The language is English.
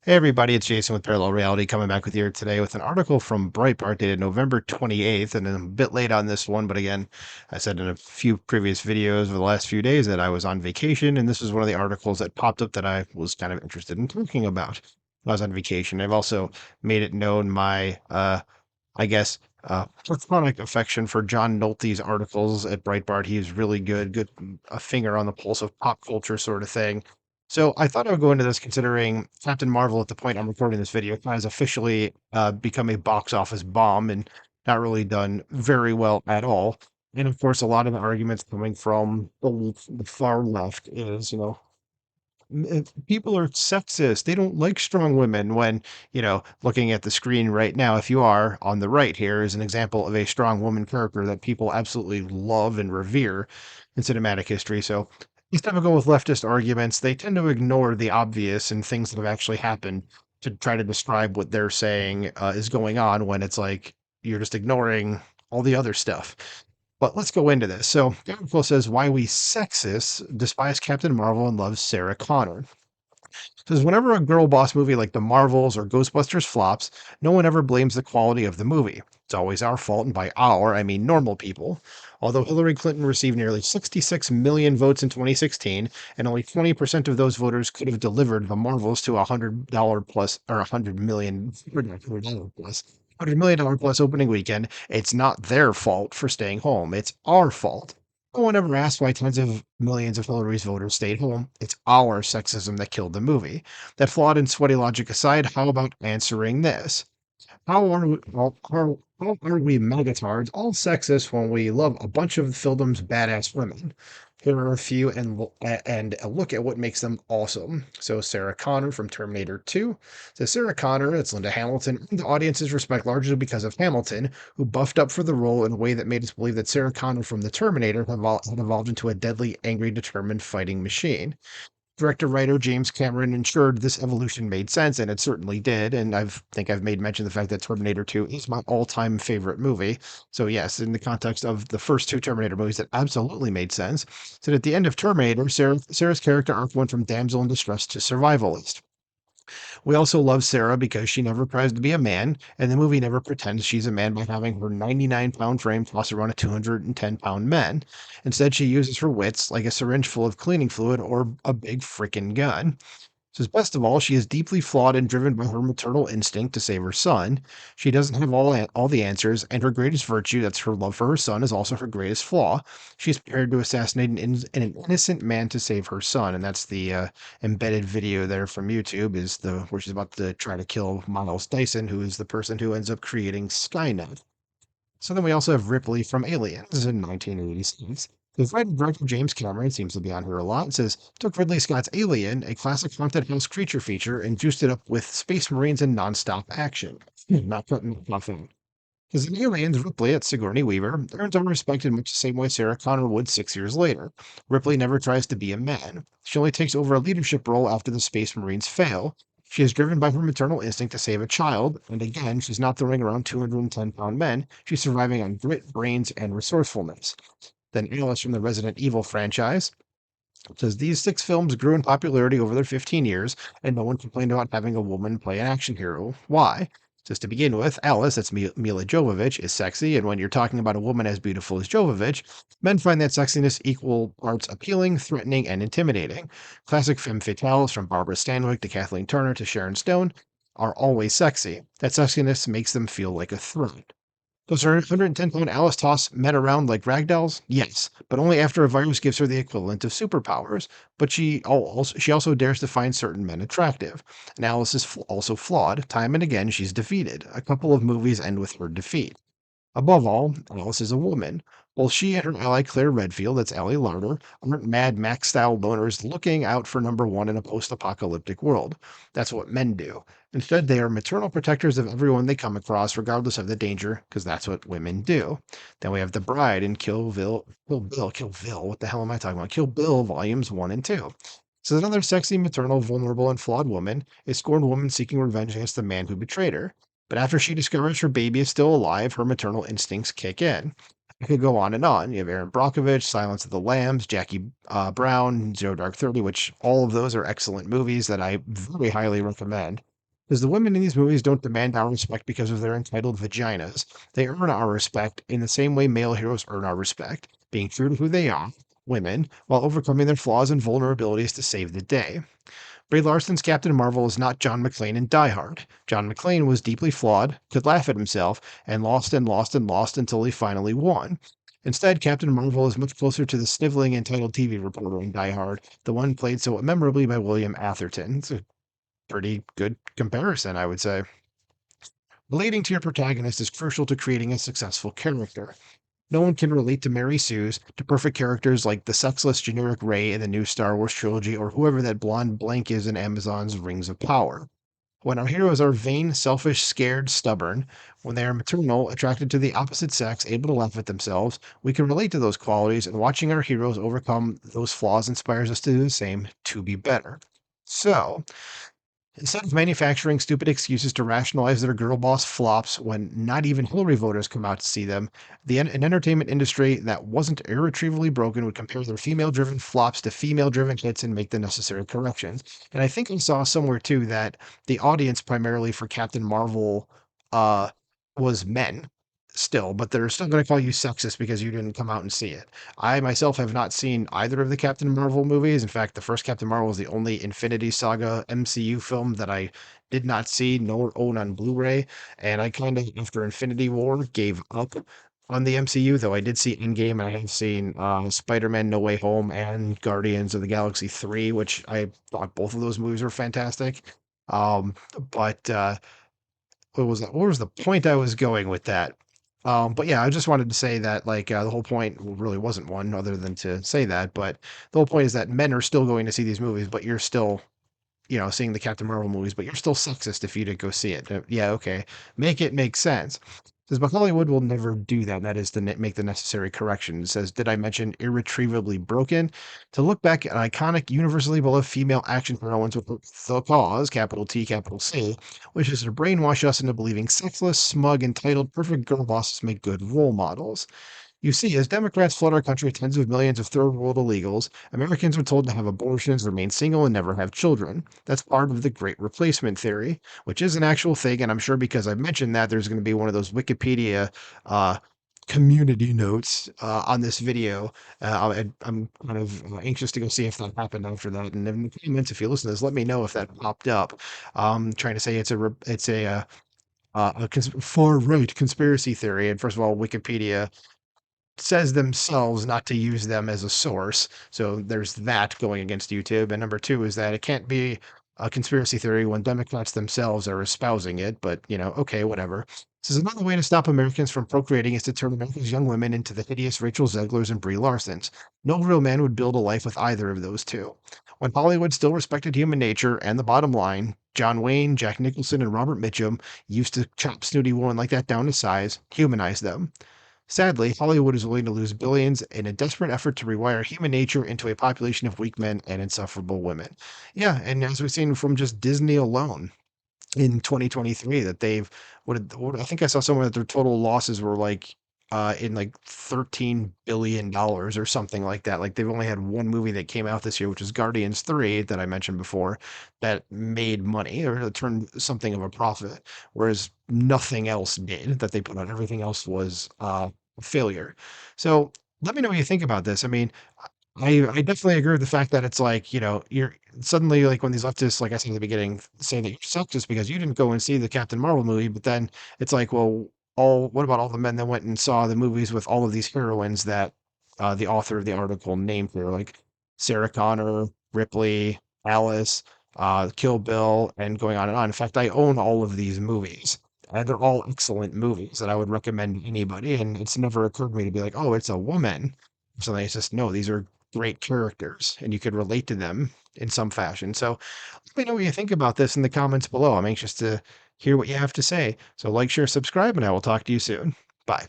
Hey everybody, it's Jason with Parallel Reality coming back with you today with an article from Breitbart dated November 28th, and I'm a bit late on this one, but again, I said in a few previous videos over the last few days that I was on vacation, and this was one of the articles that popped up that I was kind of interested in talking about. I was on vacation. I've also made it known my, I guess, platonic affection for John Nolte's articles at Breitbart. He's really good, a finger on the pulse of pop culture sort of thing. So I thought I would go into this considering Captain Marvel at the point I'm recording this video has officially become a box office bomb and not really done very well at all. And of course, a lot of the arguments coming from the far left is, people are sexist. They don't like strong women when, looking at the screen right now, if you are on the right here is an example of a strong woman character that people absolutely love and revere in cinematic history. So these typical with leftist arguments, they tend to ignore the obvious and things that have actually happened to try to describe what they're saying is going on when it's like you're just ignoring all the other stuff. But let's go into this. So, the article says why we sexists despise Captain Marvel and love Sarah Connor. Says whenever a girl boss movie like The Marvels or Ghostbusters flops, no one ever blames the quality of the movie. It's always our fault, and by our, I mean normal people. Although Hillary Clinton received nearly 66 million votes in 2016, and only 20% of those voters could have delivered The Marvels to $100 plus or $100 plus. $100 million plus opening weekend, it's not their fault for staying home. It's our fault. No one ever asked why tens of millions of Hillary's voters stayed home. It's our sexism that killed the movie. That flawed and sweaty logic aside, how about answering this? How are we megatards all sexist when we love a bunch of film's badass women? Here are a few and a look at what makes them awesome. So Sarah Connor from Terminator 2 says Sarah Connor, it's Linda Hamilton, and the audience's respect largely because of Hamilton, who buffed up for the role in a way that made us believe that Sarah Connor from the Terminator had evolved into a deadly, angry, determined fighting machine. Director-writer James Cameron ensured this evolution made sense, and it certainly did. And I've made mention of the fact that Terminator 2 is my all-time favorite movie. So yes, in the context of the first two Terminator movies, that absolutely made sense. So at the end of Terminator, Sarah's character arc went from damsel in distress to survivalist. We also love Sarah because she never tries to be a man, and the movie never pretends she's a man by having her 99-pound frame toss around a 210-pound man. Instead, she uses her wits like a syringe full of cleaning fluid or a big frickin' gun. Says best of all, she is deeply flawed and driven by her maternal instinct to save her son. She doesn't have all the answers, and her greatest virtue, that's her love for her son, is also her greatest flaw. She's prepared to assassinate an innocent man to save her son, and that's the embedded video there from YouTube is the where she's about to try to kill Miles Dyson, who is the person who ends up creating Skynet. So then we also have Ripley from Aliens in 1986. The writer director James Cameron seems to be on here a lot. It says took Ridley Scott's Alien, a classic haunted house creature feature, and juiced it up with space marines and nonstop action. Not putting nothing. Because in Aliens, Ripley at Sigourney Weaver earns our respect in much the same way Sarah Connor would 6 years later. Ripley never tries to be a man. She only takes over a leadership role after the Space Marines fail. She is driven by her maternal instinct to save a child, and again, she's not throwing around 210-pound men. She's surviving on grit, brains, and resourcefulness. Then Alice from the Resident Evil franchise says these six films grew in popularity over their 15 years, and no one complained about having a woman play an action hero. Why? Just to begin with, Alice, that's Mila Jovovich, is sexy, and when you're talking about a woman as beautiful as Jovovich, men find that sexiness equal parts appealing, threatening, and intimidating. Classic femme fatales from Barbara Stanwyck to Kathleen Turner to Sharon Stone are always sexy. That sexiness makes them feel like a threat. Does her 110-pound Alice toss men around like ragdolls? Yes, but only after a virus gives her the equivalent of superpowers. But she also dares to find certain men attractive. And Alice is also flawed. Time and again, she's defeated. A couple of movies end with her defeat. Above all, Alice is a woman. Both she and her ally Claire Redfield, that's Ally Larder, aren't Mad Max-style loners looking out for number one in a post-apocalyptic world. That's what men do. Instead, they are maternal protectors of everyone they come across, regardless of the danger, because that's what women do. Then we have The Bride in Kill Bill, what the hell am I talking about? Kill Bill Volumes 1 and 2. So another sexy, maternal, vulnerable, and flawed woman, a scorned woman seeking revenge against the man who betrayed her. But after she discovers her baby is still alive, her maternal instincts kick in. I could go on and on. You have Aaron Brockovich, Silence of the Lambs, Jackie Brown, Zero Dark 30, which all of those are excellent movies that I very highly recommend. Because the women in these movies don't demand our respect because of their entitled vaginas. They earn our respect in the same way male heroes earn our respect, being true to who they are, women, while overcoming their flaws and vulnerabilities to save the day. Brie Larson's Captain Marvel is not John McClane in Die Hard. John McClane was deeply flawed, could laugh at himself, and lost and lost and lost until he finally won. Instead, Captain Marvel is much closer to the sniveling entitled TV reporter in Die Hard, the one played so memorably by William Atherton. It's a pretty good comparison, I would say. Relating to your protagonist is crucial to creating a successful character. No one can relate to Mary Sue's to perfect characters like the sexless generic Rey in the new Star Wars trilogy or whoever that blonde blank is in Amazon's Rings of Power. When our heroes are vain, selfish, scared, stubborn, when they are maternal, attracted to the opposite sex, able to laugh at themselves, we can relate to those qualities, and watching our heroes overcome those flaws inspires us to do the same to be better. So, instead of manufacturing stupid excuses to rationalize their girl boss flops when not even Hillary voters come out to see them, an entertainment industry that wasn't irretrievably broken would compare their female driven flops to female driven hits and make the necessary corrections. And I think I saw somewhere too that the audience primarily for Captain Marvel uh, was men still, but they're still going to call you sexist because you didn't come out and see it. I myself have not seen either of the Captain Marvel movies. In fact, the first Captain Marvel is the only Infinity Saga MCU film that I did not see nor own on Blu-ray. And I kind of, after Infinity War, gave up on the MCU, though I did see Endgame and I have seen Spider-Man No Way Home and Guardians of the Galaxy 3, which I thought both of those movies were fantastic. Um, but what was that? What was the point I was going with that? But yeah, I just wanted to say that the whole point really wasn't one other than to say that, but the whole point is that men are still going to see these movies, but you're still, seeing the Captain Marvel movies, but you're still sexist if you didn't go see it. Yeah, okay. Make it make sense. Says, but Hollywood will never do that. That is to make the necessary correction. It says, did I mention irretrievably broken? To look back at iconic, universally beloved female action heroines with the cause, capital T, capital C, which is to brainwash us into believing sexless, smug, entitled, perfect girl bosses make good role models. You see, as Democrats flood our country with tens of millions of third world illegals, Americans are told to have abortions, remain single, and never have children. That's part of the Great Replacement theory, which is an actual thing. And I'm sure because I mentioned that, there's going to be one of those Wikipedia uh, community notes on this video. I'm kind of anxious to go see if that happened after that. And in the comments, if you listen to this, let me know if that popped up. Trying to say it's a far right conspiracy theory. And first of all, Wikipedia says themselves not to use them as a source. So there's that going against YouTube. And number two is that it can't be a conspiracy theory when Democrats themselves are espousing it. But, okay, whatever. This is another way to stop Americans from procreating is to turn America's young women into the hideous Rachel Zeglers and Brie Larsons. No real man would build a life with either of those two. When Hollywood still respected human nature and the bottom line, John Wayne, Jack Nicholson, and Robert Mitchum used to chop snooty women like that down to size, humanize them. Sadly, Hollywood is willing to lose billions in a desperate effort to rewire human nature into a population of weak men and insufferable women. Yeah, and as we've seen from just Disney alone in 2023, that I think I saw somewhere that their total losses were in like $13 billion or something like that. Like they've only had one movie that came out this year, which is Guardians 3 that I mentioned before, that made money or turned something of a profit, whereas nothing else did that they put out. Everything else was a failure. So let me know what you think about this. I mean, I definitely agree with the fact that it's like, you're suddenly like when these leftists, like I said in the beginning, say that you're sexist because you didn't go and see the Captain Marvel movie, but then it's like, well, what about all the men that went and saw the movies with all of these heroines that the author of the article named here, like Sarah Connor, Ripley, Alice, Kill Bill, and going on and on. In fact, I own all of these movies. And they're all excellent movies that I would recommend to anybody. And it's never occurred to me to be like, oh, it's a woman. Something. It's just no, these are great characters and you could relate to them in some fashion. So let me know what you think about this in the comments below. I'm anxious to hear what you have to say. So like, share, subscribe, and I will talk to you soon. Bye.